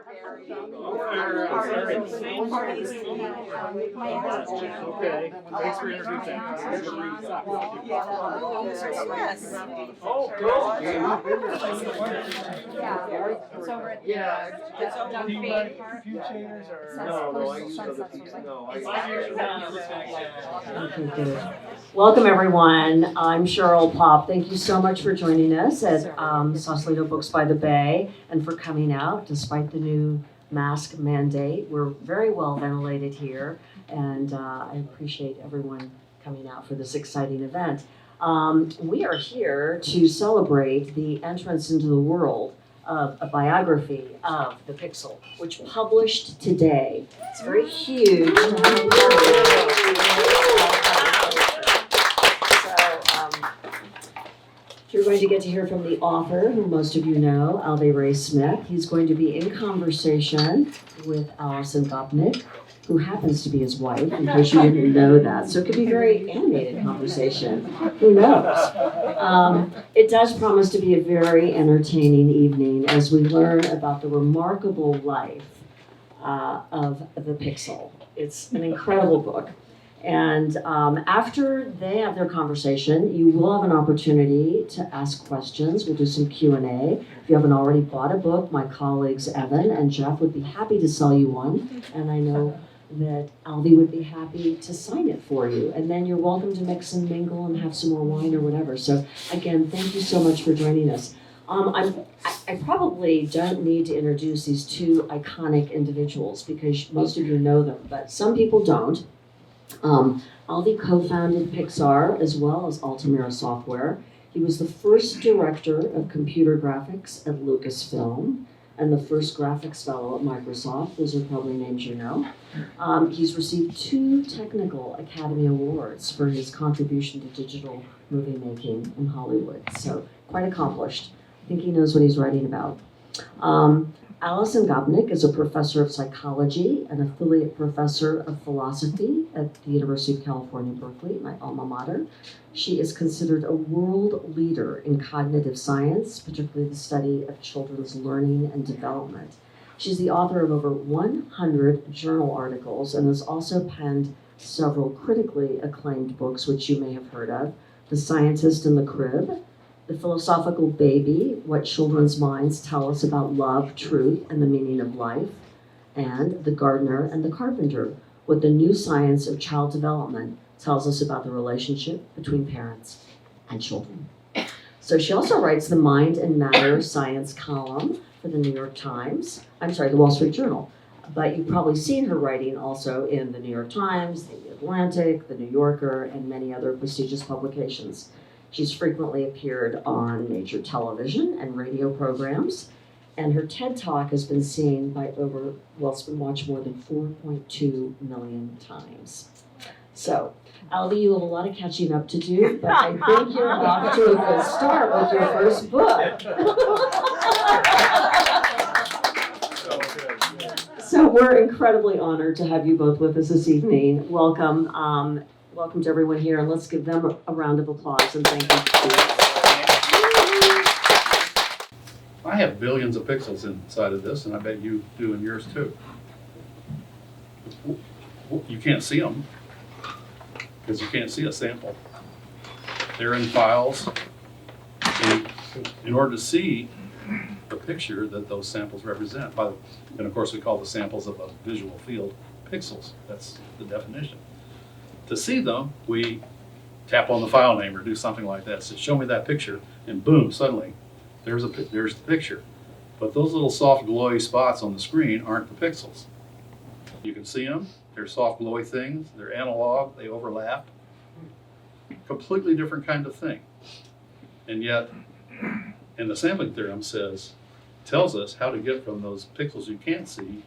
Okay, thanks for introducing us. Oh, cool. It's over at Do you like few chairs or? No, I use other people. No, Okay, good. Welcome, everyone. I'm Cheryl Pop. Thank you so much for joining us at Sausalito Books by the Bay and for coming out despite the new mask mandate. We're very well ventilated here, and I appreciate everyone coming out for this exciting event. We are here to celebrate the entrance into the world of a biography of the Pixel, which published today. It's very huge. You're going to get to hear from the author, who most of you know, Alvy Ray Smith. He's going to be in conversation with Alison Gopnik, who happens to be his wife, in case you didn't know that. So it could be a very animated conversation. Who knows? It does promise to be a very entertaining evening as we learn about the remarkable life of the Pixel. It's an incredible book. And after they have their conversation, you will have an opportunity to ask questions. We'll do some Q&A. If you haven't already bought a book, my colleagues Evan and Jeff would be happy to sell you one. And I know that Alvy would be happy to sign it for you. And then you're welcome to mix and mingle and have some more wine or whatever. So again, thank you so much for joining us. I probably don't need to introduce these two iconic individuals because most of you know them, but some people don't. Alvy co-founded Pixar as well as Altamira Software. He was the first director of computer graphics at Lucasfilm and the first graphics fellow at Microsoft. Those are probably names you know. He's received 2 Technical Academy Awards for his contribution to digital movie making in Hollywood. So quite accomplished. I think he knows what he's writing about. Alison Gopnik is a professor of psychology and affiliate professor of philosophy at the University of California, Berkeley, my alma mater. She is considered a world leader in cognitive science, particularly the study of children's learning and development. She's the author of over 100 journal articles and has also penned several critically acclaimed books, which you may have heard of: The Scientist in the Crib, The Philosophical Baby, What Children's Minds Tell Us About Love, Truth, and the Meaning of Life, and The Gardener and the Carpenter, What the New Science of Child Development Tells Us About the Relationship Between Parents and Children. So she also writes the Mind and Matter science column for the the Wall Street Journal. But you've probably seen her writing also in the New York Times, the Atlantic, the New Yorker, and many other prestigious publications. She's frequently appeared on major television and radio programs, and her TED Talk has been seen by it's been watched more than 4.2 million times. So, Alvy, you have a lot of catching up to do, but I think you're off to a good start with your first book. So we're incredibly honored to have you both with us this evening. Welcome. Welcome to everyone here, and let's give them a round of applause and thank you. I have billions of pixels inside of this, and I bet you do in yours too. You can't see them because you can't see a sample. They're in files. And in order to see the picture that those samples represent, and of course we call the samples of a visual field pixels. That's the definition. To see them, we tap on the file name or do something like that. So show me that picture, and boom, suddenly there's the picture. But those little soft glowy spots on the screen aren't the pixels. You can see them. They're soft glowy things. They're analog. They overlap. Completely different kind of thing. And yet, and the sampling theorem tells us how to get from those pixels you can't see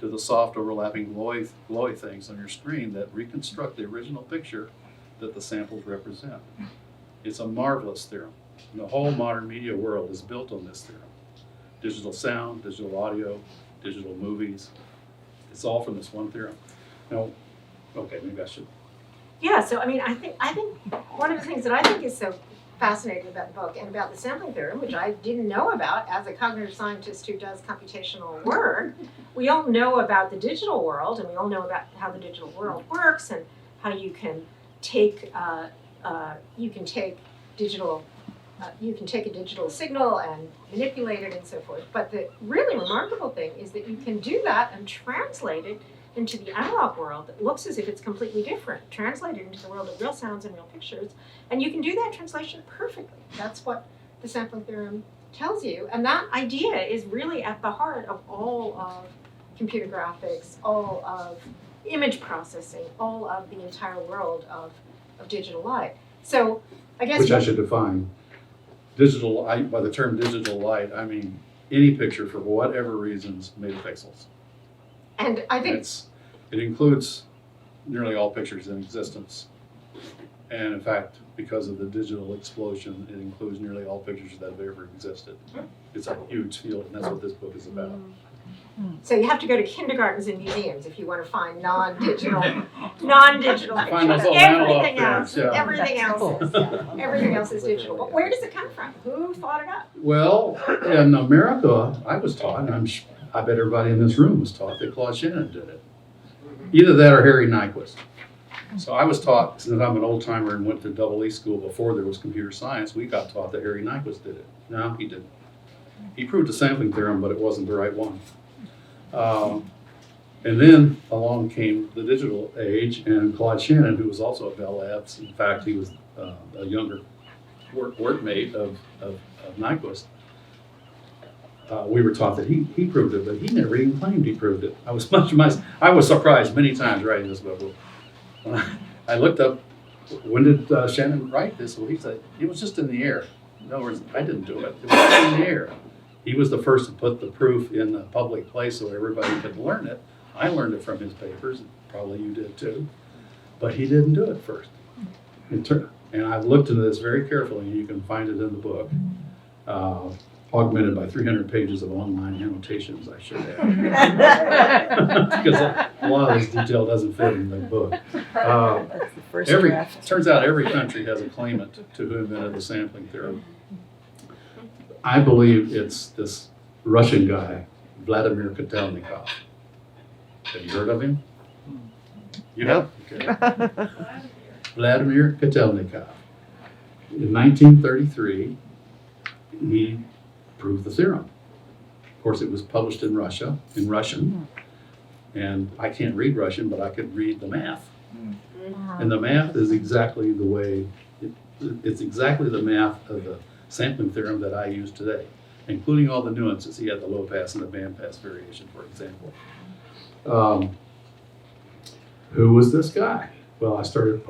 to the soft overlapping glowy things on your screen that reconstruct the original picture that the samples represent. It's a marvelous theorem. And the whole modern media world is built on this theorem. Digital sound, digital audio, digital movies. It's all from this one theorem. Now, okay, maybe I should. Yeah, so I mean, I think one of the things that I think is so fascinated about the book and about the sampling theorem, which I didn't know about as a cognitive scientist who does computational work. We all know about the digital world, and we all know about how the digital world works and how you can take you can take a digital signal and manipulate it and so forth. But the really remarkable thing is that you can do that and translate it into the analog world that looks as if it's completely different, translate it into the world of real sounds and real pictures, and you can do that translation perfectly. That's what the sampling theorem tells you, and that idea is really at the heart of all of computer graphics, all of image processing, all of the entire world of digital light. So I guess— Which I should define. Digital light, by the term digital light, I mean any picture for whatever reasons made of pixels. And I think It includes nearly all pictures in existence. And in fact, because of the digital explosion, it includes nearly all pictures that have ever existed. It's a huge field, and that's what this book is about. so. You have to go to kindergartens and museums if you want to find non-digital pictures. Find those little analog Everything else, things, yeah. everything else is digital. But where does it come from? Who thought it up? Well, in America, I was taught, and I bet everybody in this room was taught, that Claude Shannon did it. Either that or Harry Nyquist. So I was taught, since I'm an old timer and went to double E school before there was computer science, we got taught that Harry Nyquist did it. No, he didn't. He proved the sampling theorem, but it wasn't the right one. And then along came the digital age, and Claude Shannon, who was also at Bell Labs, in fact, he was a younger workmate of Nyquist. We were taught that he proved it, but he never even claimed he proved it. I was surprised many times writing this book. When I looked up, when did Shannon write this? Well, he said, it was just in the air. In other words, I didn't do it. It was in the air. He was the first to put the proof in a public place so everybody could learn it. I learned it from his papers, and probably you did too. But he didn't do it first. And I've looked into this very carefully, and you can find it in the book. Augmented by 300 pages of online annotations, I should add. Because a lot of this detail doesn't fit in the book. That's the first draft. Turns out every country has a claimant to who invented the sampling theorem. I believe it's this Russian guy, Vladimir Kotelnikov. Have you heard of him? You have? Okay. Vladimir Kotelnikov. In 1933, he proved the theorem. Of course, it was published in Russian, and I can't read Russian, but I could read the math. And the math is exactly the way, it's exactly the math of the sampling theorem that I use today, including all the nuances. He had the low pass and the band pass variation, for example. Who was this guy? Well, I started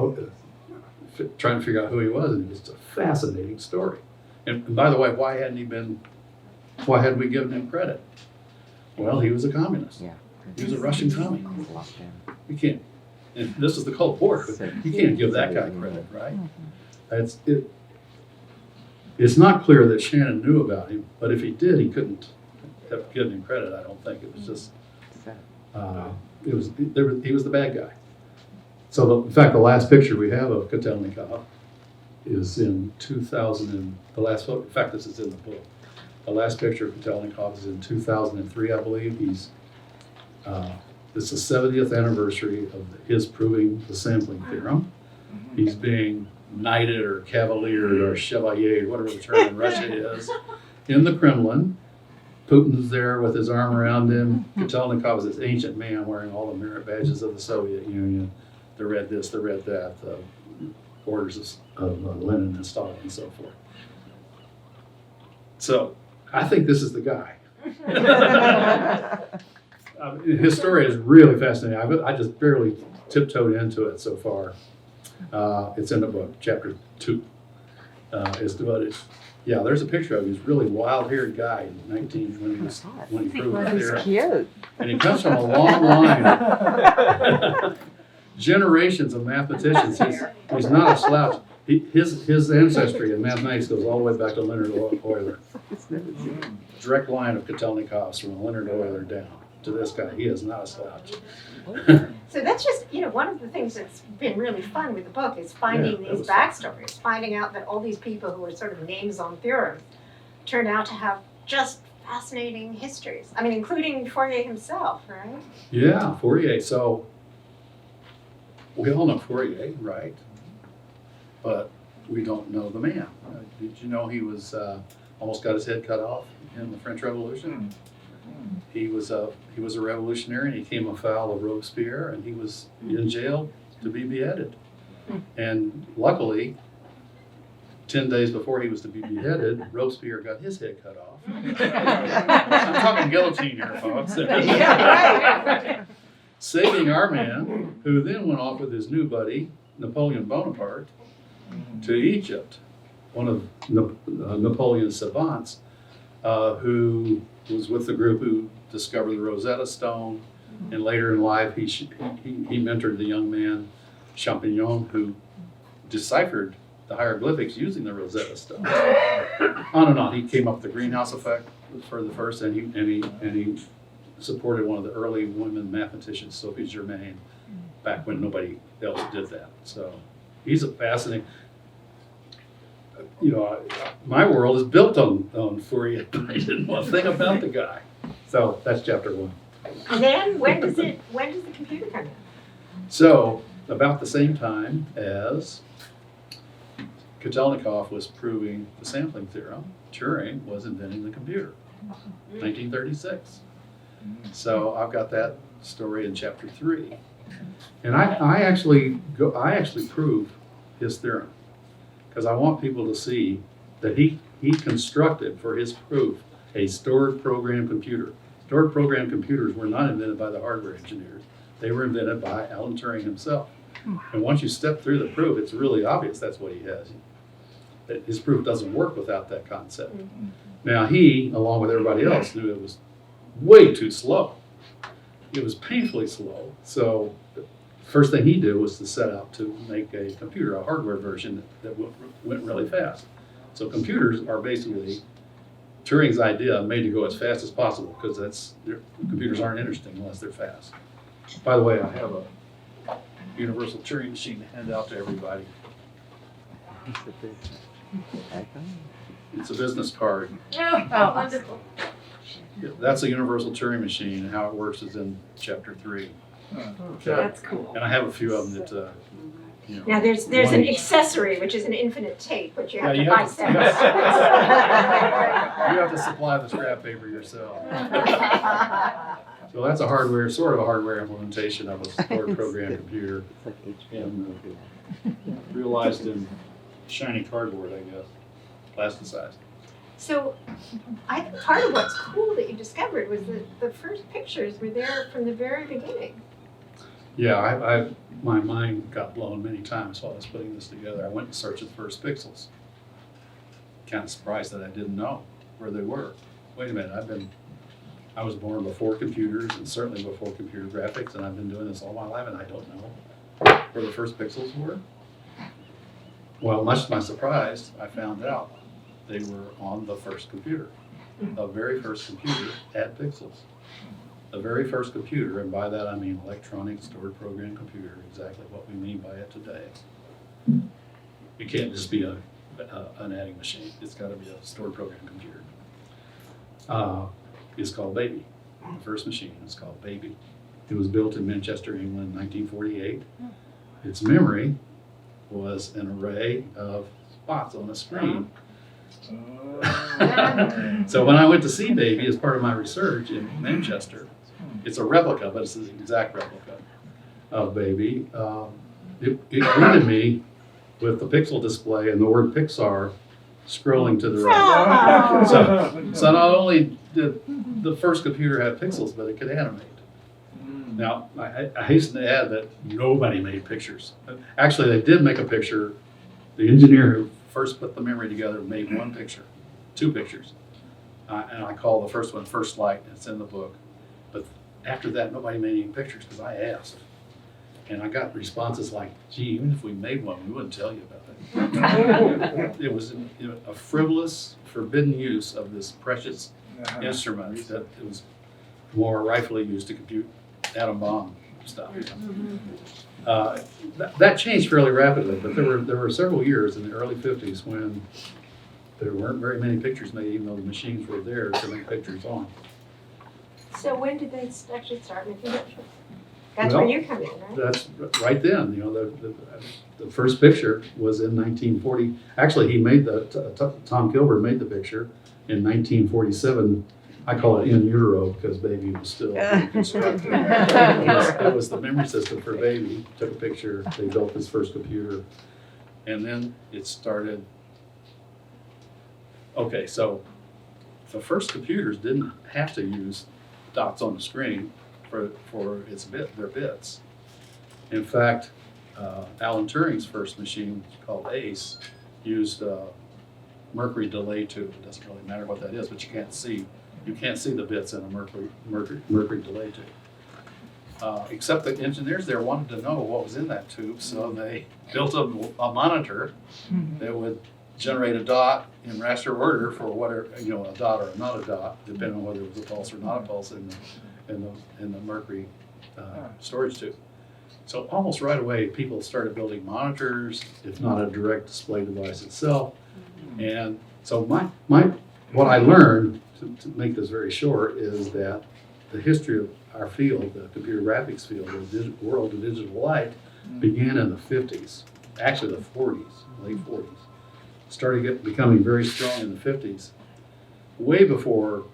trying to figure out who he was, and it's a fascinating story. And by the way, why hadn't we given him credit? Well, he was a communist. Yeah. He was a Russian communist. You can't, and this is the Cold War, you can't give that guy credit, right? It's not clear that Shannon knew about him, but if he did, he couldn't have given him credit, I don't think. It was just, he was the bad guy. So in fact, the last picture we have of Kotelnikov is in 2000, in fact, this is in the book. The last picture of Kotelnikov is in 2003, I believe. It's the 70th anniversary of his proving the sampling theorem. He's being knighted or cavaliered or chevalier, whatever the term in Russia is, in the Kremlin. Putin's there with his arm around him. Kotelnikov is this ancient man wearing all the merit badges of the Soviet Union, the red this, the red that, the orders of Lenin and Stalin and so forth. So I think this is the guy. His story is really fascinating. I just barely tiptoed into it so far. It's in the book, chapter 2. It's devoted. Yeah, there's a picture of him. He's a really wild-haired guy when he proved the theorem. Cute. And he comes from a long line of generations of mathematicians. He's not a slouch. His ancestry in mathematics goes all the way back to Leonard Euler. Direct line of Kotelnikovs from Leonard Euler down. to this guy. He is not a slouch. So that's just, one of the things that's been really fun with the book is finding Yeah, that these was fun. backstories, finding out that all these people who are sort of names on theorems turn out to have just fascinating histories. I mean, including Fourier himself, right? Yeah, Fourier. So we all know Fourier, right? But we don't know the man. Did you know he was almost got his head cut off in the French Revolution? He was a revolutionary, and he came afoul of Robespierre, and he was in jail to be beheaded. And luckily, 10 days before he was to be beheaded, Robespierre got his head cut off. I'm talking guillotine here, folks. Saving our man, who then went off with his new buddy, Napoleon Bonaparte, to Egypt, one of Napoleon's savants, who was with the group who discovered the Rosetta Stone, and later in life he mentored the young man Champignon, who deciphered the hieroglyphics using the Rosetta Stone. On and on. He came up with the greenhouse effect for the first, and he supported one of the early women mathematicians, Sophie Germain, back when nobody else did that. So he's a fascinating. My world is built on Fourier. I didn't know a thing about the guy. So that's chapter 1. And then when does the computer come in? So about the same time as Kotelnikov was proving the sampling theorem, Turing was inventing the computer, 1936. So I've got that story in chapter 3. And I actually prove his theorem, because I want people to see that he constructed for his proof a stored program computer. Stored program computers were not invented by the hardware engineers. They were invented by Alan Turing himself. And once you step through the proof, it's really obvious that's what he has. That his proof doesn't work without that concept. Now he, along with everybody else, knew it was way too slow. It was painfully slow. So the first thing he did was to set out to make a computer, a hardware version that went really fast. So computers are basically Turing's idea made to go as fast as possible, because computers aren't interesting unless they're fast. By the way, I have a universal Turing machine to hand out to everybody. It's a business card. Oh, wonderful. That's a universal Turing machine, and how it works is in chapter 3. That's cool. And I have a few of them that, Now there's an accessory, which is an infinite tape, which you have Yeah, to you buy have to- separate. you have to supply the scrap paper yourself. So that's sort of a hardware implementation of a stored program computer. And realized in shiny cardboard, I guess, plasticized. So I think part of what's cool that you discovered was that the first pictures were there from the very beginning. Yeah, my mind got blown many times while I was putting this together. I went in search of the first pixels. Kind of surprised that I didn't know where they were. Wait a minute, I was born before computers, and certainly before computer graphics, and I've been doing this all my life, and I don't know where the first pixels were. Well, much to my surprise, I found out they were on the first computer. The very first computer had pixels. The very first computer, and by that I mean electronic stored program computer, exactly what we mean by it today. It can't just be an adding machine. It's got to be a stored program computer. It's called Baby. The first machine is called Baby. It was built in Manchester, England, in 1948. Its memory was an array of spots on a screen. So when I went to see Baby as part of my research in Manchester, it's a replica, but it's the exact replica of Baby. It greeted me with the pixel display and the word Pixar scrolling to the right. So not only did the first computer have pixels, but it could animate. Now, I hasten to add that nobody made pictures. Actually, they did make a picture. The engineer who first put the memory together made one picture, 2 pictures. And I call the first one First Light, and it's in the book. But after that, nobody made any pictures because I asked. And I got responses like, gee, even if we made one, we wouldn't tell you about it. It was a frivolous, forbidden use of this precious instrument that it was more rightfully used to compute atom bomb stuff. That changed fairly rapidly, but there were several years in the early 50s when there weren't very many pictures made, even though the machines were there to make pictures on. So when did they actually start making pictures? That's Well, where you come in, right? That's right then. The first picture was in 1940. Actually, he made Tom Gilbert made the picture in 1947. I call it in utero because baby was still being constructed. It was the memory system for baby. Took a picture. They built his first computer, and then it started. Okay, so the first computers didn't have to use dots on the screen for their bits. In fact, Alan Turing's first machine, called ACE, used mercury delay tube. It doesn't really matter what that is, but you can't see the bits in a mercury delay tube. Except the engineers there wanted to know what was in that tube, so they built a monitor that would generate a dot in raster order for whatever, a dot or not a dot, depending on whether it was a pulse or not a pulse in the mercury storage tube. So almost right away, people started building monitors, if not a direct display device itself. And so what I learned, to make this very short, is that the history of our field, the computer graphics field, the world of digital light, began in the 50s, actually the 40s, late 40s. Started becoming very strong in the 50s, way before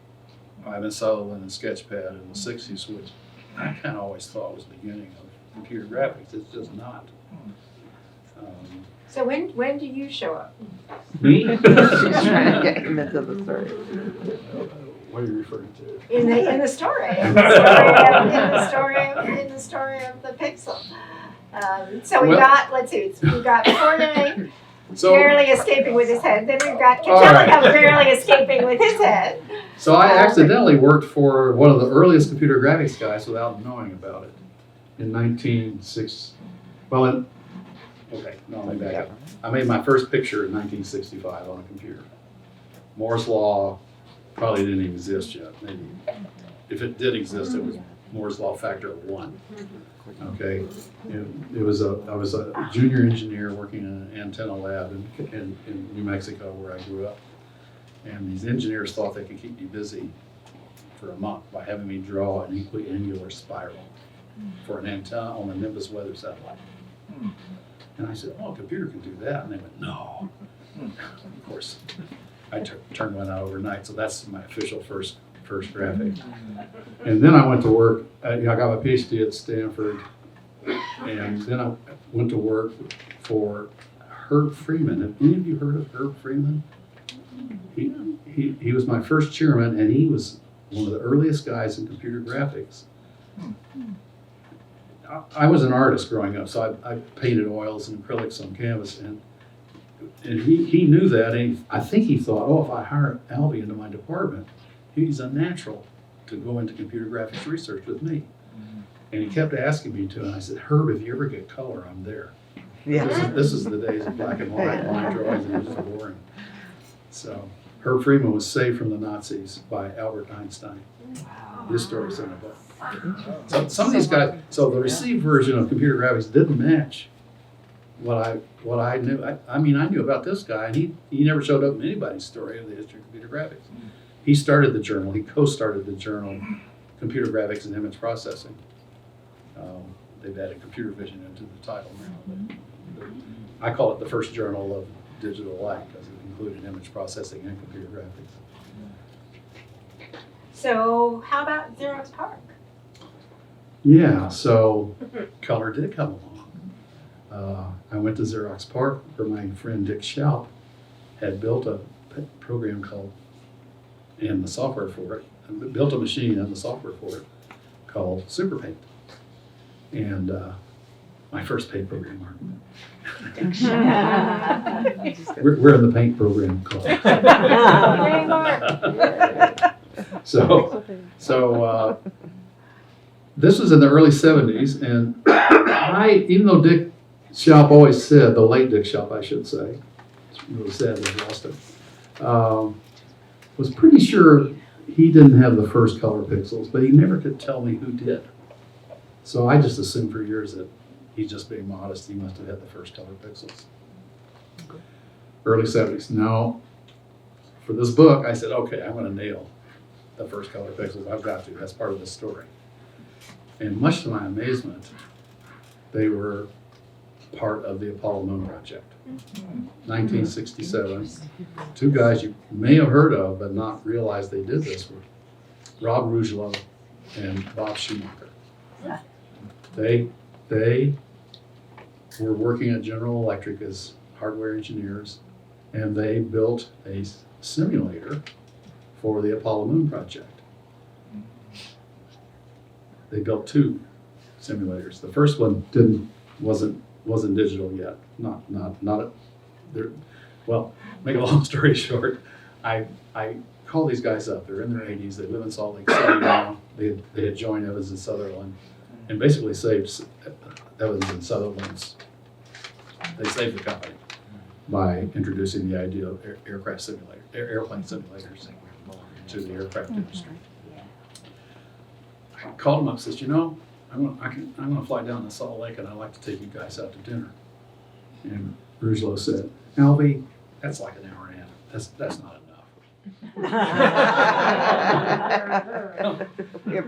Ivan Sutherland and Sketchpad in the 60s, which I kind of always thought was the beginning of computer graphics. It's just not. So when do you show up? Me? She's trying to get him into the story. What are you referring to? In the story. In the story of the Pixel. So we got, let's see, we got Fourier barely escaping with his head. Then we've got Kachelikov barely escaping with his head. So I accidentally worked for one of the earliest computer graphics guys without knowing about it in 1960. Well, okay, no, let me back up. I made my first picture in 1965 on a computer. Moore's Law probably didn't exist yet. Maybe if it did exist, it was Moore's Law factor of 1. Okay, I was a junior engineer working in an antenna lab in New Mexico where I grew up, and these engineers thought they could keep me busy for a month by having me draw an equiangular spiral for an antenna on the Nimbus weather satellite. And I said, "Oh, a computer can do that," and they went, "No." Of course, I turned one out overnight, so that's my official first graphic. And then I went to work. I got my PhD at Stanford, and then I went to work for Herb Freeman. Have any of you heard of Herb Freeman? He was my first chairman, and he was one of the earliest guys in computer graphics. I was an artist growing up, so I painted oils and acrylics on canvas, and he knew that, and I think he thought, oh, if I hire Alvy into my department, he's a natural to go into computer graphics research with me. And he kept asking me to, and I said, Herb, if you ever get color, I'm there. Yeah. This is the days of black and white line drawings, and it was just boring. So Herb Freeman was saved from the Nazis by Albert Einstein. His story's in the book. So some of these guys, so the received version of computer graphics didn't match what I knew. I mean, I knew about this guy, and he never showed up in anybody's story of the history of computer graphics. He started the journal. He co-started the journal, Computer Graphics and Image Processing. They've added computer vision into the title now. But I call it the first journal of digital light because it included image processing and computer graphics. So how about Xerox PARC? Yeah, so color did come along. I went to Xerox PARC where my friend Dick Schaup had built a program called, and the software for it, built a machine and the software for it called SuperPaint. And my first paint program argument. We're in the paint program club. So this was in the early 70s, and even though Dick Schaup always said, the late Dick Schaup, I should say, it's really sad we lost him, was pretty sure he didn't have the first color pixels, but he never could tell me who did. So I just assumed for years that he's just being modest. He must have had the first color pixels. Early 70s. Now, for this book, I said, okay, I'm going to nail the first color pixels. I've got to. That's part of the story. And much to my amazement, they were part of the Apollo Moon Project. 1967. Two guys you may have heard of but not realize they did this were Rob Rougelot and Bob Schumacher. They were working at General Electric as hardware engineers, and they built a simulator for the Apollo Moon Project. They built two simulators. The first one wasn't digital yet. Well, make a long story short, I call these guys up. They're in their 80s. They live in Salt Lake City now. They had joined Evans and Sutherland, and basically saved Evans and Sutherland's. They saved the company by introducing the idea of airplane simulators to the aircraft industry. I called him up and says, I'm going to fly down to Salt Lake and I'd like to take you guys out to dinner. And Rougelot said, Alvy, that's like an hour and a half. That's not enough.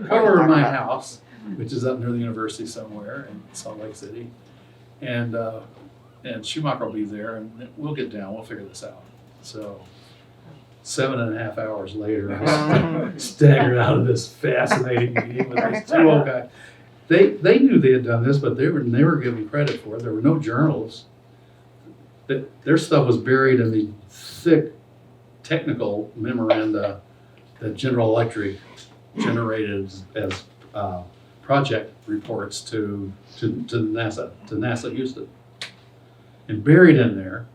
Come over to my house, which is up near the university somewhere in Salt Lake City. And Schumacher will be there and we'll get down. We'll figure this out. So 7.5 hours later, I staggered out of this fascinating meeting with these two old guys. They knew they had done this, but they were never given credit for it. There were no journals. Their stuff was buried in the thick technical memoranda that General Electric generated as project reports to NASA Houston. And buried in there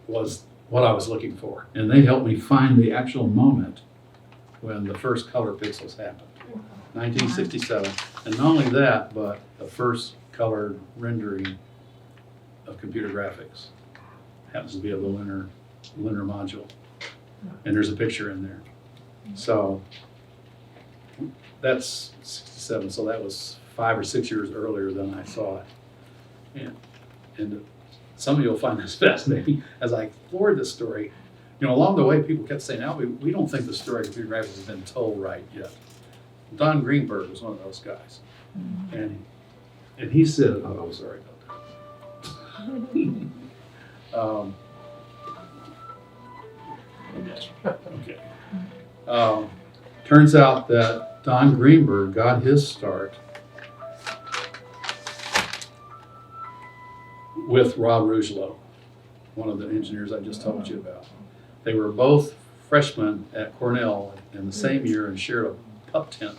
was what I was looking for. And they helped me find the actual moment when the first color pixels happened. 1967. And not only that, but the first colored rendering of computer graphics. Happens to be a lunar module. And there's a picture in there. So that's 67. So that was 5 or 6 years earlier than I saw it. And some of you will find this fascinating as I explored this story. Along the way, people kept saying, Alvy, we don't think the story of computer graphics has been told right yet. Don Greenberg was one of those guys. And he said, oh, sorry about that. Okay. Turns out that Don Greenberg got his start with Rob Rougelot, one of the engineers I just told you about. They were both freshmen at Cornell in the same year and shared a pup tent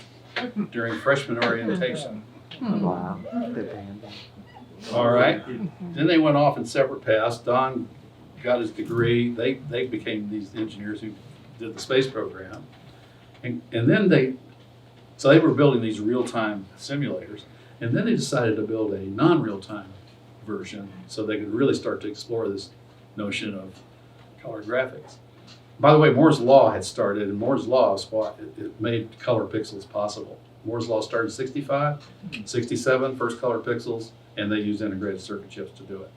during freshman orientation. Wow. Good band. All right. Then they went off in separate paths. Don got his degree. They became these engineers who did the space program. And then they were building these real-time simulators. And then they decided to build a non-real-time version so they could really start to explore this notion of color graphics. By the way, Moore's Law had started, and Moore's Law is what it made color pixels possible. Moore's Law started in 65, 67, first color pixels, and they used integrated circuit chips to do it.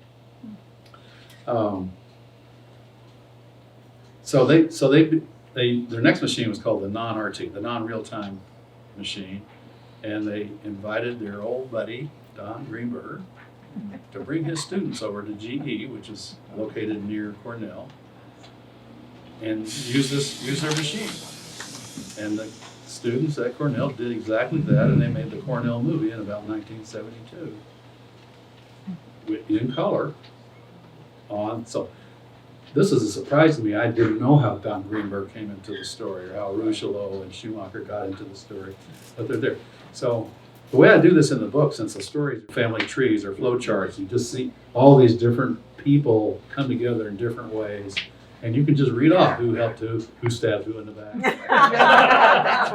So their next machine was called the non-RT, the non-real-time machine, and they invited their old buddy Don Greenberg to bring his students over to GE, which is located near Cornell, and use their machine. And the students at Cornell did exactly that, and they made the Cornell movie in about 1972 in color. So this is a surprise to me. I didn't know how Don Greenberg came into the story or how Rougelot and Schumacher got into the story, but they're there. So the way I do this in the book, since the stories are family trees or flow charts, you just see all these different people come together in different ways, and you can just read off who helped who stabbed who in the back. That's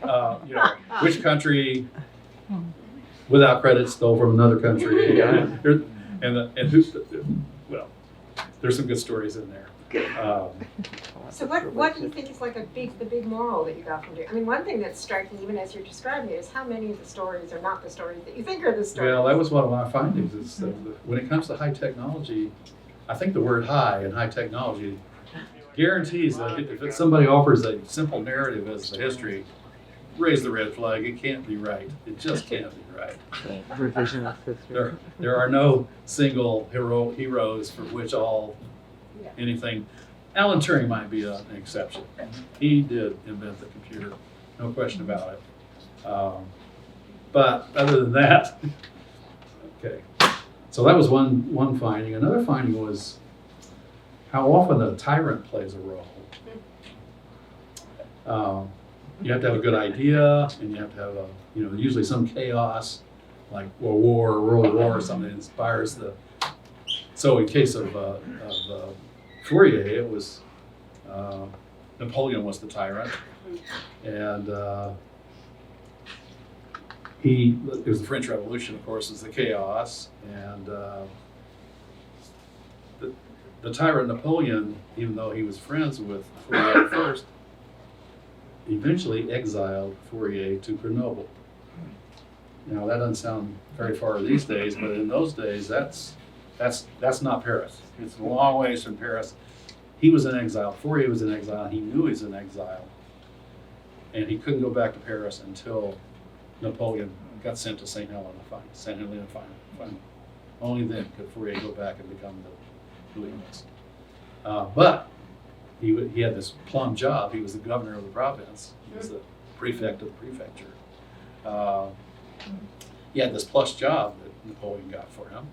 what. Which country, without credit, stole from another country, and who. Well, there's some good stories in there. So what do you think is like the big moral that you got from doing? I mean, one thing that's striking, even as you're describing it, is how many of the stories are not the stories that you think are the stories. Well, that was one of my findings, is that when it comes to high technology, I think the word high and high technology guarantees that if somebody offers a simple narrative as the history, raise the red flag. It can't be right. It just can't be right. Revisionist history. There are no single heroes for which anything. Alan Turing might be an exception. He did invent the computer, no question about it. But other than that, okay. So that was one finding. Another finding was how often the tyrant plays a role. You have to have a good idea, and you have to have usually some chaos, like a war or World War or something that inspires the. So in case of Fourier, it was Napoleon was the tyrant, and it was the French Revolution, of course, is the chaos, and the tyrant Napoleon, even though he was friends with Fourier first, eventually exiled Fourier to Grenoble. Now that doesn't sound very far these days, but in those days, that's not Paris. It's a long ways from Paris. He was in exile. Fourier was in exile. He knew he was in exile, and he couldn't go back to Paris until Napoleon got sent to St. Helena finally. Only then could Fourier go back and become the Louis. But he had this plum job. He was the governor of the province. He was the prefect of the prefecture. He had this plush job that Napoleon got for him.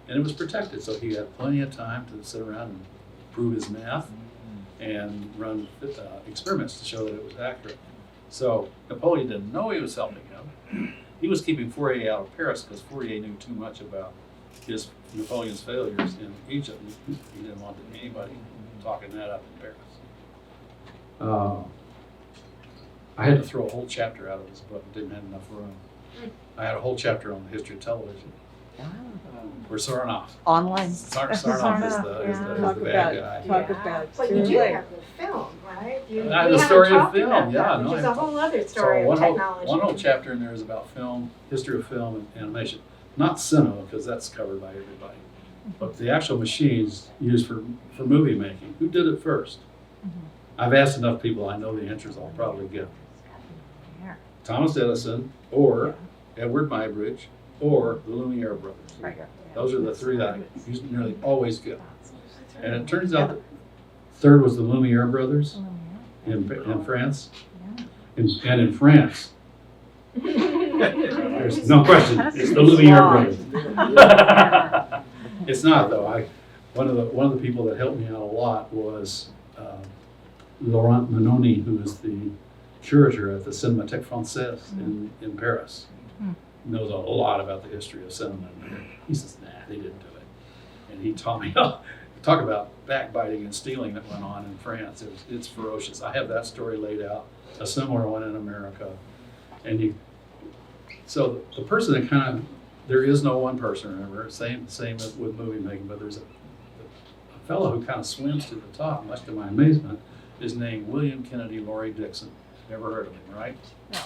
And it was protected, so he had plenty of time to sit around and prove his math and run experiments to show that it was accurate. So Napoleon didn't know he was helping him. He was keeping Fourier out of Paris because Fourier knew too much about Napoleon's failures in Egypt. He didn't want anybody talking that up in Paris. I had to throw a whole chapter out of this book. I didn't have enough room. I had a whole chapter on the history of television. We're Sarnoff. Online. Sarnoff is the bad guy. Talk about. But you do have the film, right? The story of film, yeah. Which is a whole other story of technology. One whole chapter in there is about film, history of film and animation. Not cinema, because that's covered by everybody. But the actual machines used for movie making. Who did it first? I've asked enough people, I know the answers I'll probably get. Thomas Edison, or Edward Muybridge, or the Lumiere brothers. Those are the three that I nearly always get. And it turns out that third was the Lumiere brothers in France. And in France, there's no question, it's the Lumiere brothers. It's not though. One of the people that helped me out a lot was Laurent Manoni, who is the curator at the Cinémathèque Française in Paris. Knows a lot about the history of cinema. He says, nah, they didn't do it. And he taught me, talk about backbiting and stealing that went on in France. It's ferocious. I have that story laid out, a similar one in America. So the person that there is no one person, remember, same with movie making, but there's a fellow who kind of swims to the top, much to my amazement, is named William Kennedy Laurie Dixon. Never heard of him, right? No.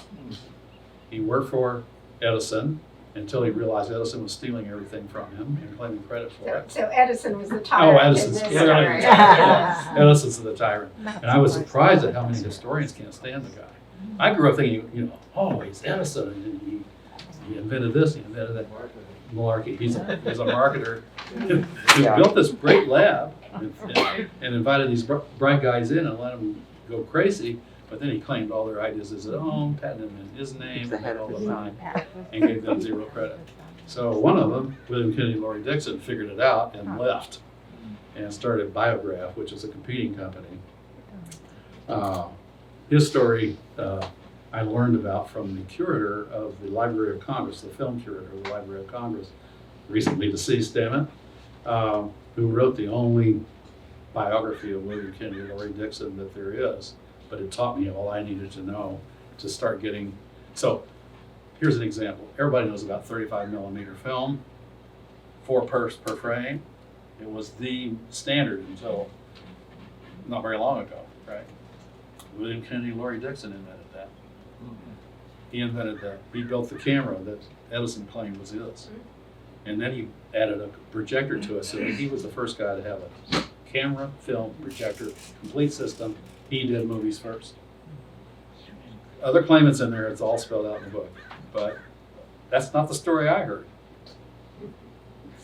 He worked for Edison until he realized Edison was stealing everything from him and claiming credit for it. So Edison was the tyrant. Oh, Edison's clearly the tyrant. Edison's the tyrant. And I was surprised at how many historians can't stand the guy. I grew up thinking, he's Edison. And he invented this, he invented that. Malarkey. He's a marketer who built this great lab and invited these bright guys in and let them go crazy. But then he claimed all their ideas as his own, patented them in his name, and gave them zero credit. So one of them, William Kennedy Laurie Dixon, figured it out and left and started Biography, which is a competing company. His story I learned about from the curator of the Library of Congress, the film curator of the Library of Congress, recently deceased, damn it, who wrote the only biography of William Kennedy Laurie Dixon that there is. But it taught me all I needed to know to start getting. So here's an example. Everybody knows about 35 millimeter film, 4 per frame. It was the standard until not very long ago, right? William Kennedy, Laurie Dixon invented that. He invented that. He built the camera that Edison claimed was his. And then he added a projector to it, so he was the first guy to have a camera, film, projector, complete system. He did movies first. Other claimants in there, it's all spelled out in the book. But that's not the story I heard.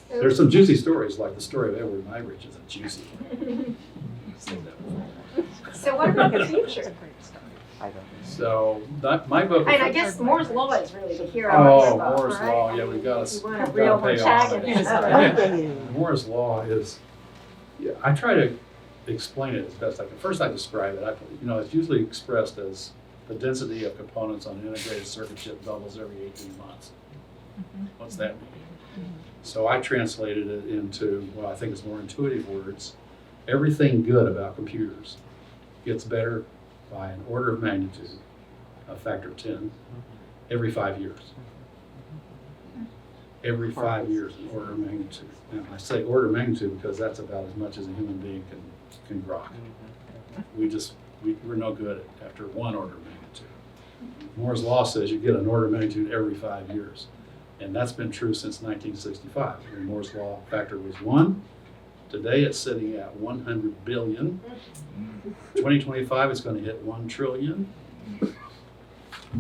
There's some juicy stories, like the story of Edward Muybridge isn't juicy. So what about the future? I don't know. So my book. And I guess Moore's Law is really the hero of your book, Moore's right? Law. Yeah, we've got You want a real to pay off. protagonist. Moore's Law is. Yeah, I try to explain it as best I can. First, I describe it. It's usually expressed as the density of components on an integrated circuit chip doubles every 18 months. What's that mean? So I translated it into what I think is more intuitive words. Everything good about computers gets better by an order of magnitude, a factor of 10, every 5 years. Every 5 years, an order of magnitude. And I say order of magnitude because that's about as much as a human being can grok. We're no good after one order of magnitude. Moore's Law says you get an order of magnitude every 5 years. And that's been true since 1965. When Moore's Law factor was 1. Today it's sitting at 100 billion. 2025 it's going to hit 1 trillion.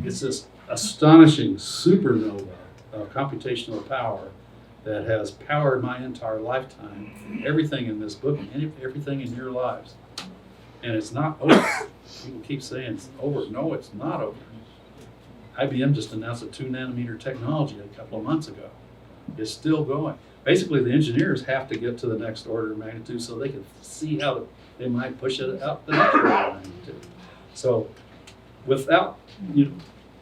It's this astonishing supernova of computational power that has powered my entire lifetime, everything in this book, and everything in your lives. And it's not over. People keep saying it's over. No, it's not over. IBM just announced a 2-nanometer technology a couple of months ago. It's still going. Basically, the engineers have to get to the next order of magnitude so they can see how they might push it up the next order of magnitude. So, without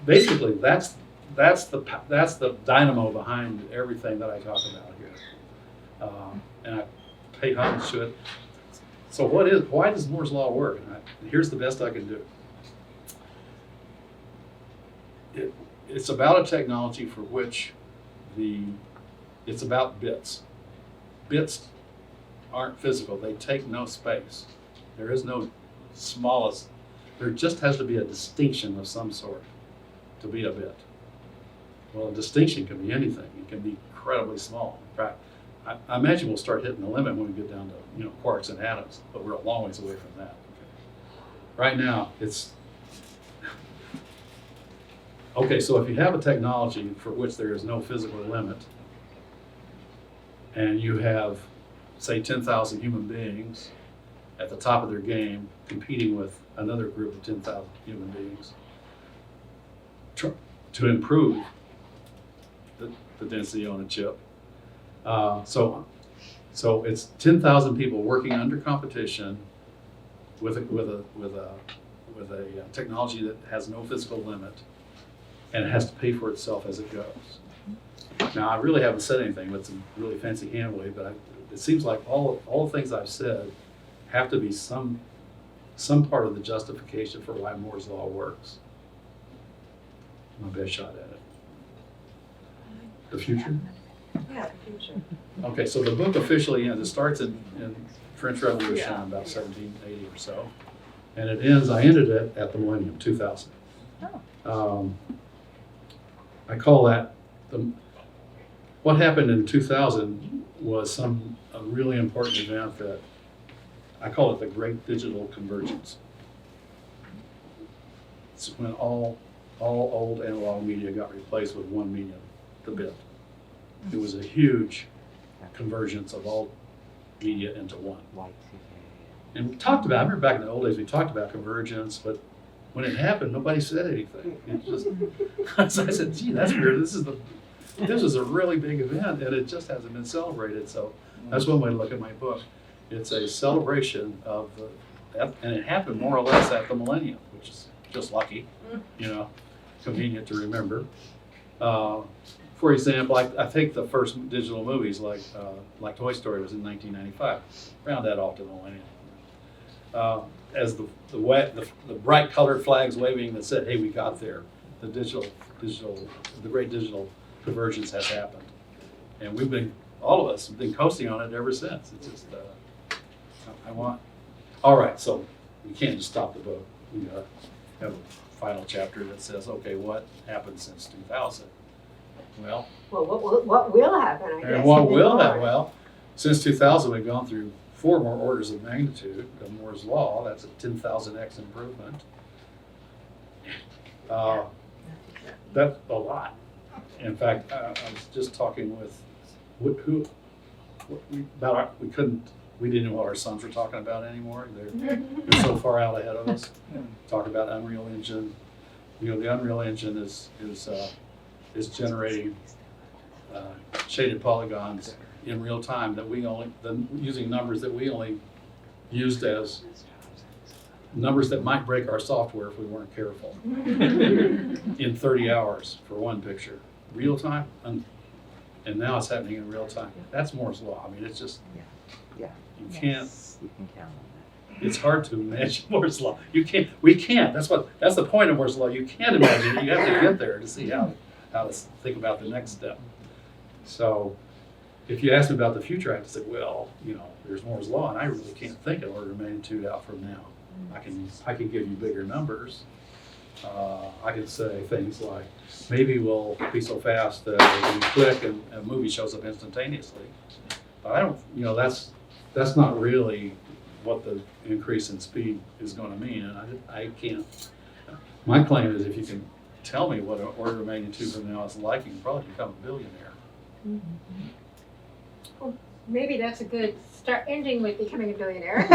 basically that's the dynamo behind everything that I talk about here, and I pay homage to it. So, why does Moore's Law work? And here's the best I can do. It's about a technology for which it's about bits. Bits aren't physical. They take no space. There is no smallest. There just has to be a distinction of some sort to be a bit. Well, a distinction can be anything. It can be incredibly small. In fact, I imagine we'll start hitting the limit when we get down to quarks and atoms, but we're a long ways away from that. Right now, it's okay. So if you have a technology for which there is no physical limit, and you have, say, 10,000 human beings at the top of their game competing with another group of 10,000 human beings to improve the density on a chip. So it's 10,000 people working under competition with a technology that has no physical limit, and it has to pay for itself as it goes. Now, I really haven't said anything with some really fancy handwave, but it seems like all the things I've said have to be some part of the justification for why Moore's Law works. My best shot at it. The future? Yeah, the future. Okay, so the book officially ends. It starts in French Revolution, about 1780 or so, and it ends. I ended it at the millennium, 2000. I call that what happened in 2000 was a really important event that I call it the Great Digital Convergence. It's when all old analog media got replaced with one medium, the bit. It was a huge convergence of all media into one. And we talked about, I remember back in the old days, we talked about convergence, but when it happened, nobody said anything. It just, so I said, gee, that's weird. This is a really big event, and it just hasn't been celebrated. So that's one way to look at my book. It's a celebration of and it happened more or less at the millennium, which is just lucky, convenient to remember. For example, I think the first digital movies like Toy Story was in 1995. Round that off to the millennium. As the bright colored flags waving that said, "Hey, we got there." The great digital convergence has happened, and we've been all of us have been coasting on it ever since. It's just, all right, so we can't just stop the book. We gotta have a final chapter that says, okay, what happened since 2000? Well, what will happen, I guess. and what even will more. that? Well, since 2000, we've gone through 4 more orders of magnitude of Moore's Law. That's a 10,000x improvement. That's a lot. In fact, I was just talking with we didn't know what our sons were talking about anymore. They're so far out ahead of us. Talk about Unreal Engine. You know, the Unreal Engine is generating shaded polygons in real time that using numbers that we only used as numbers that might break our software if we weren't careful. In 30 hours for one picture, real time, and now it's happening in real time. That's Moore's Law. I mean, it's just you can't. You can count on It's hard to imagine Moore's Law. We can't. That's the point of Moore's Law. You can't imagine it. You have to get there to see how to think about the next step. So if you ask me about the future, I have to say, well, you know, there's Moore's Law, and I really can't think an order of magnitude out from now. I can give you bigger numbers. I can say things like, maybe we'll be so fast that when you click and a movie shows up instantaneously. But I don't, you know, that's not really what the increase in speed is going to mean, and I can't. My claim is if you can tell me what an order of magnitude from now is like, you can probably become a billionaire. Well, maybe that's a good start, ending with becoming a billionaire.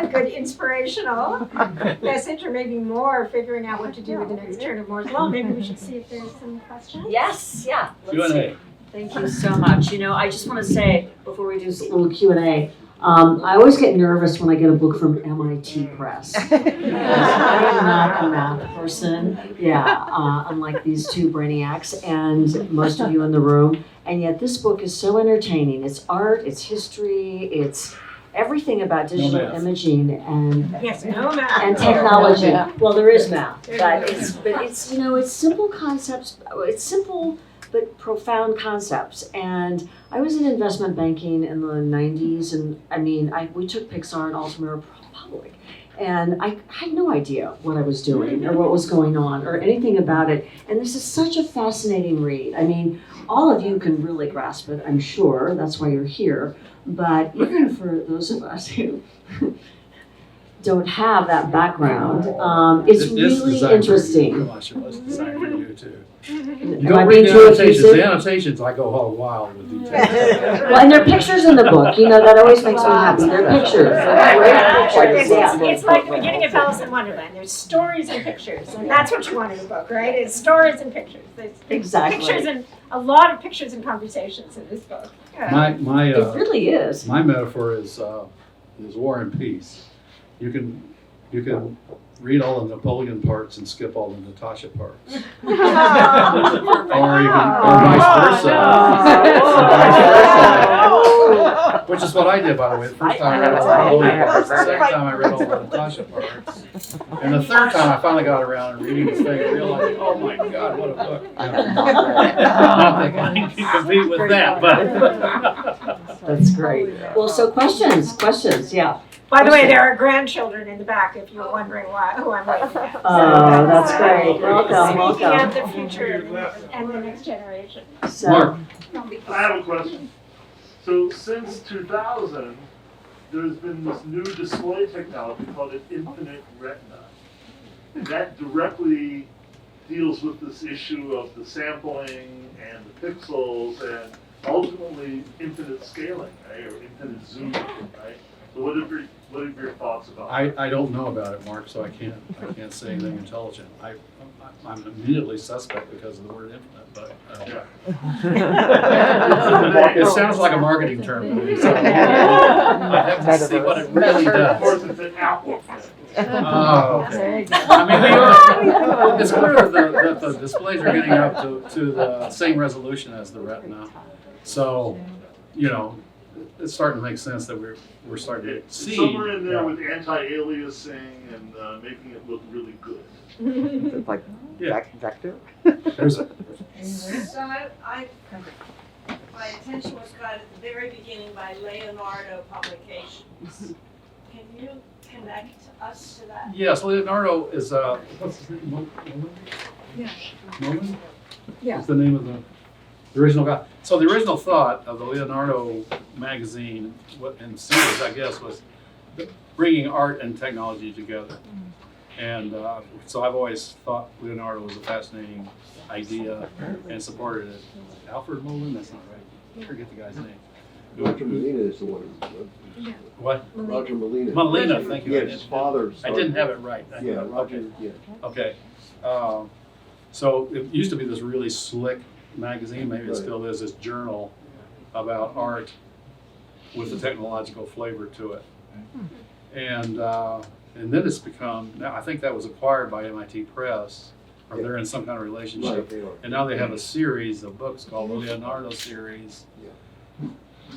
A good inspirational message, or maybe more figuring out what to do with the next turn of Moore's Law. Maybe we should see if there's some questions. Yes, yeah. Let's Q&A. see. Thank you so much. You know, I just want to say, before we do this little Q&A, I always get nervous when I get a book from MIT Press. I am not a math person, unlike these two brainiacs and most of you in the room. And yet this book is so entertaining. It's art, it's history, it's everything about digital imaging and Yes, no math. and technology. Well, there is math, but it's you know, it's simple concepts. It's simple but profound concepts. And I was in investment banking in the 90s, and I mean, we took Pixar and Altamira public, and I had no idea what I was doing or what was going on or anything about it. And this is such a fascinating read. I mean, all of you can really grasp it, I'm sure. That's why you're here. But even for those of us who don't have that background, it's really interesting. Come on, it was designed for you too. You Am I don't being read the too annotations. effusive? The annotations, I go all wild with details. Well, and there are pictures in the book. You know, that always makes me happy. There are pictures. They're great pictures. Yeah. It's like the beginning of Alice in Wonderland. There's stories and pictures, and that's what you want in a book, right? It's stories and pictures. There's Exactly. pictures and a lot of pictures and conversations in this book. It really is. My metaphor is War and Peace. You can read all the Napoleon parts and skip all the Natasha parts, or vice versa. Which is what I did, by the way. The first time I read all the Napoleon parts, the second time I read all the Natasha parts, and the third time I finally got around and reading this thing and realizing, oh my God, what a book! Not that I can compete with that, but That's great. Well, so questions, yeah. By the way, there are grandchildren in the back if you're wondering who I'm waving at. Oh, that's great. Welcome, Speaking of welcome. the future and the next generation. So, Mark. I have a question. So since 2000, there's been this new display technology called an infinite retina. And that directly deals with this issue of the sampling and the pixels and ultimately infinite scaling, right? Or infinite zooming, right? So what are your thoughts about that? I don't know about it, Mark, so I can't say anything intelligent. I'm immediately suspect because of the word infinite, but it sounds like a marketing term to me, so I have to see what it really Of does. course, it's an outlook. Oh, okay. I mean, it's clear that the displays are getting up to the same resolution as the retina. So, you know, it's starting to make sense that we're starting to see. Somewhere in there with anti-aliasing and making it look really good. It's like Yeah. vector. There's So I my attention was caught at the very beginning by Leonardo Publications. Can you connect us to that? Yes, Leonardo is, what's his name? Moman? Yeah. Moman? Yeah. Is the name of the original guy. So the original thought of the Leonardo magazine, and series, I guess, was bringing art and technology together. And so I've always thought Leonardo was a fascinating idea and supported it. Alfred Molan? That's not right. I forget the guy's name. Roger Molina is the one who, What? Roger Molina. Molina, thank you. Yeah, his father. I didn't have it right. Yeah, Okay. Roger, yeah. Okay. So it used to be this really slick magazine, maybe it Right. still is, this journal about art with a technological flavor to it. And then it's become, now I think that was acquired by MIT Press, or they're in some kind of Right, relationship. they are. And now they have a series of books called the Leonardo series.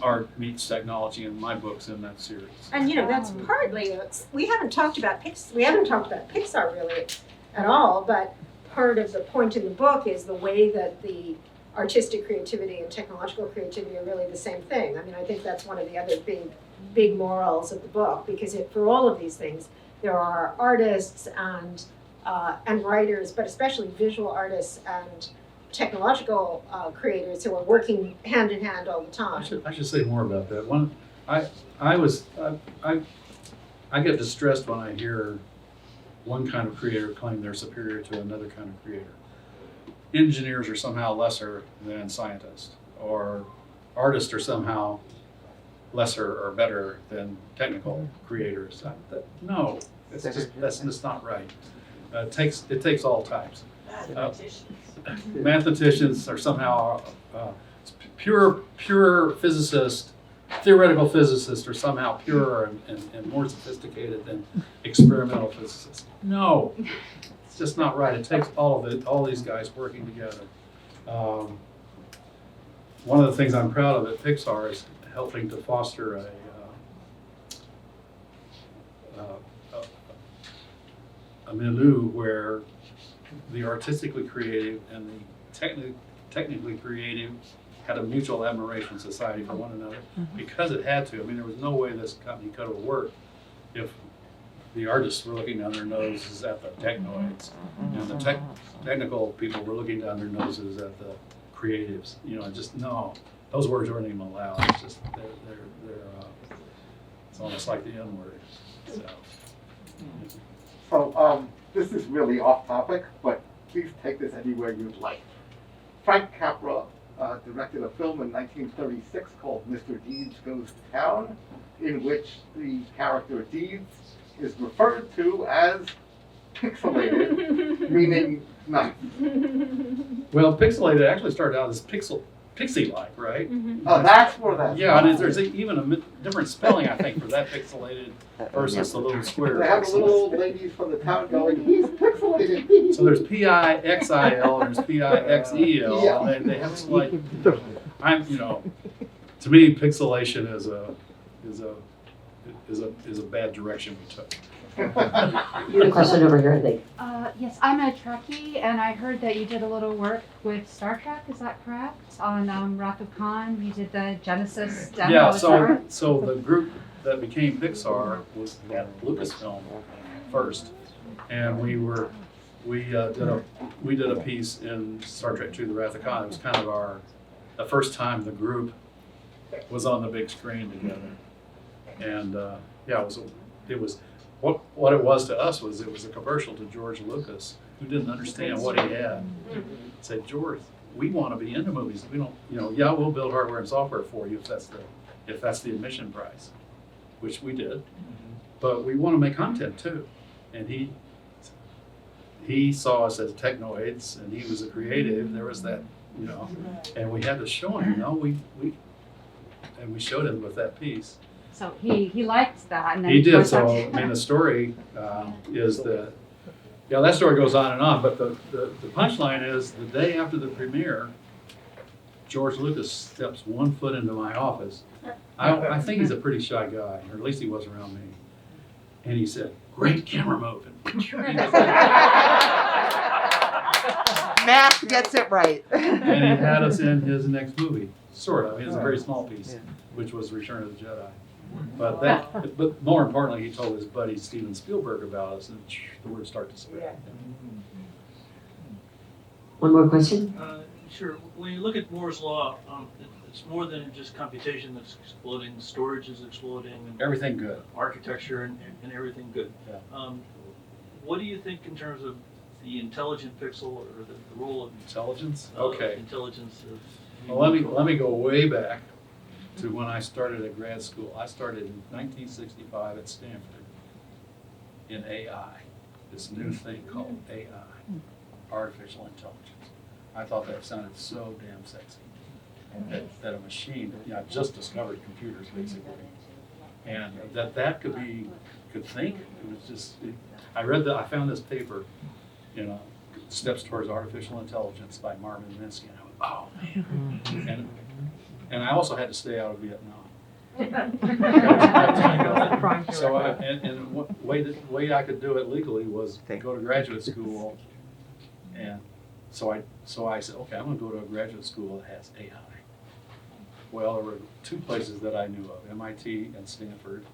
Art meets technology, and my book's in that series. And you know, that's partly, we haven't talked about Pixar really at all, but part of the point in the book is the way that the artistic creativity and technological creativity are really the same thing. I mean, I think that's one of the other big morals of the book, because for all of these things, there are artists and writers, but especially visual artists and technological creators who are working hand in hand all the time. I should say more about that. I get distressed when I hear one kind of creator claim they're superior to another kind of creator. Engineers are somehow lesser than scientists, or artists are somehow lesser or better than technical creators. No, that's just not right. It takes all types. Mathematicians. Mathematicians are somehow pure physicists, theoretical physicists are somehow purer and more sophisticated than experimental physicists. No, it's just not right. It takes all these guys working together. One of the things I'm proud of at Pixar is helping to foster a milieu where the artistically creative and the technically creative had a mutual admiration society for one another, because it had to. I mean, there was no way this company could have worked if the artists were looking down their noses at the technoids, and the technical people were looking down their noses at the creatives. You know, just no, those words weren't even allowed. It's just they're it's almost like the N word. So this is really off topic, but please take this anywhere you'd like. Frank Capra directed a film in 1936 called Mr. Deeds Goes to Town, in which the character Deeds is referred to as pixelated, meaning nice. Well, pixelated actually started out as pixie-like, right? Oh, that's where that's Yeah, and from. there's even a different spelling, I think, for that pixelated versus the little square. They have the little old ladies from the town going, he's pixelated. So there's P-I-X-I-L and there's P-I-X-E-L, Yeah. and they have like, to me, pixelation is a bad direction we took. You have a question over here, I think. Yes, I'm a Trekkie, and I heard that you did a little work with Star Trek. Is that correct? On Wrath of Khan, you did the Genesis demo. Yeah, is that right? so the group that became Pixar was at Lucasfilm first, and we did a piece in Star Trek II: The Wrath of Khan. It was kind of the first time the group was on the big screen together, and it was what it was to us was it was a commercial to George Lucas, who didn't understand what he had. Said, George, we want to be into movies. We don't, we'll build hardware and software for you if that's the admission price, which we did. But we want to make content too. And he saw us as technoids, and he was a creative. There was that, and we had to show him. We showed him with that piece. So he liked that, and then He did. was So that- I mean, the story is that that story goes on and on. But the punchline is the day after the premiere, George Lucas steps 1 foot into my office. I think he's a pretty shy guy, or at least he was around me. And he said, "Great camera moving." Math gets it right. And he had us in his next movie. Sort of. It's a very small piece, which was Return of the Jedi. But more importantly, he told his buddy Steven Spielberg about us, and the word started to spread. One more question? Sure. When you look at Moore's Law, it's more than just computation that's exploding. Storage is exploding. And Everything good. architecture and everything good. Yeah. What do you think in terms of the intelligent pixel or the role of Intelligence? Okay. intelligence of Well, let me go way back to when I started at grad school. I started in 1965 at Stanford in AI, this new thing called AI, artificial intelligence. I thought that sounded so damn sexy. That a machine, I just discovered computers basically, and that could think. It was just. I found this paper, Steps Towards Artificial Intelligence by Marvin Minsky, and I went, oh man. And I also had to stay out of Vietnam. So the way I could do it legally was go to graduate school, and so I said, okay, I'm going to go to a graduate school that has AI. Well, there were two places that I knew of, MIT and Stanford,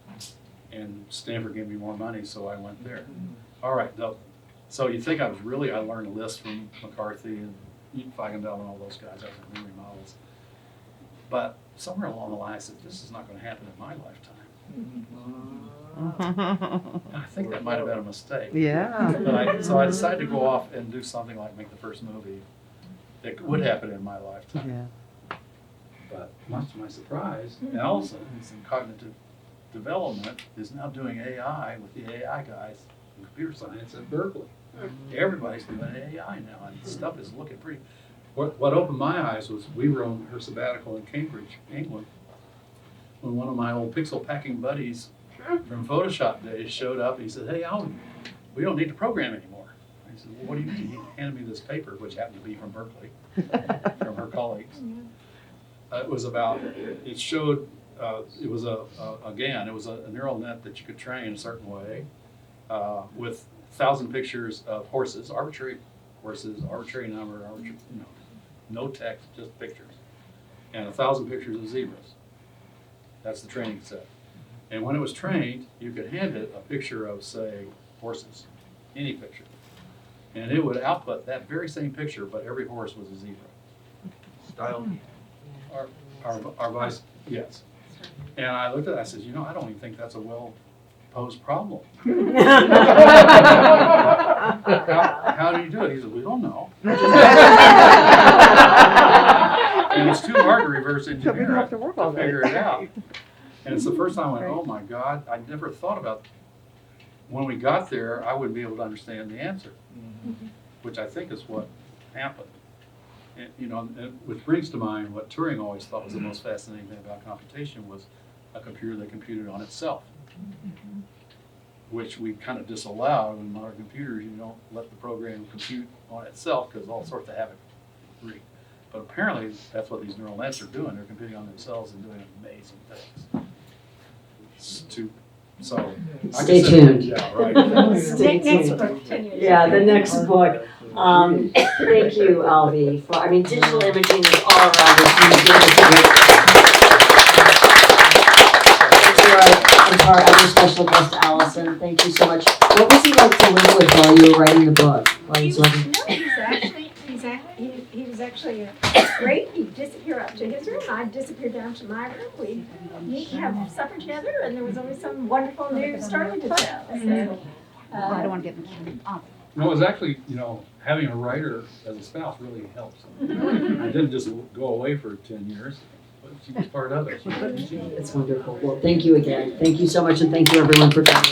and Stanford gave me more money, so I went there. All right, so you think I learned a list from McCarthy and Feigenbaum and all those guys, I was in memory models. But somewhere along the line I said, this is not going to happen in my lifetime. And I think that might have been a mistake. Yeah. So I decided to go off and do something like make the first movie that would happen in my lifetime. Yeah. But much to my surprise, Alison, who's in cognitive development, is now doing AI with the AI guys in computer science at Berkeley. Everybody's doing AI now, and stuff is looking pretty. What opened my eyes was we were on her sabbatical in Cambridge, England, when one of my old pixel packing buddies from Photoshop days showed up. He said, "Hey, Alvy, we don't need to program anymore." I said, "Well, what do you mean?" He handed me this paper, which happened to be from Berkeley, from her colleagues. It showed, it was a neural net that you could train a certain way with 1,000 pictures of horses, arbitrary number, no text, just pictures, and 1,000 pictures of zebras. That's the training set. And when it was trained, you could hand it a picture of, say, horses, any picture, and it would output that very same picture, but every horse was a zebra. style? Our vice, yes. And I looked at it, I said, I don't even think that's a well-posed problem. How do you do it? He said, we don't know. And it's too hard to reverse engineer it to figure it out. And it's the first time I went, oh my God, I never thought about, when we got there, I wouldn't be able to understand the answer, which I think is what happened. And which brings to mind what Turing always thought was the most fascinating thing about computation was a computer that computed on itself, which we kind of disallowed in modern computers. You don't let the program compute on itself because all sorts of havoc breed. But apparently that's what these neural nets are doing. They're computing on themselves and doing amazing things. Stay tuned. Yeah, right. Stay Next tuned. book, 10 years. Yeah, the next book. Thank you, Alvy. Digital imaging is all around us. And to our other special guest, Alison, thank you so much. What was he like to live with while you were writing the book? He was actually great. He'd disappear up to his room. I'd disappear down to my room. We'd meet, have supper together, and there was always some wonderful new story to tell. So, I don't want to get in No, it was actually, having a writer as a spouse really helps. I didn't just go away for 10 years, but she was part of it. It's wonderful. Well, thank you again. Thank you so much, and thank you everyone for coming.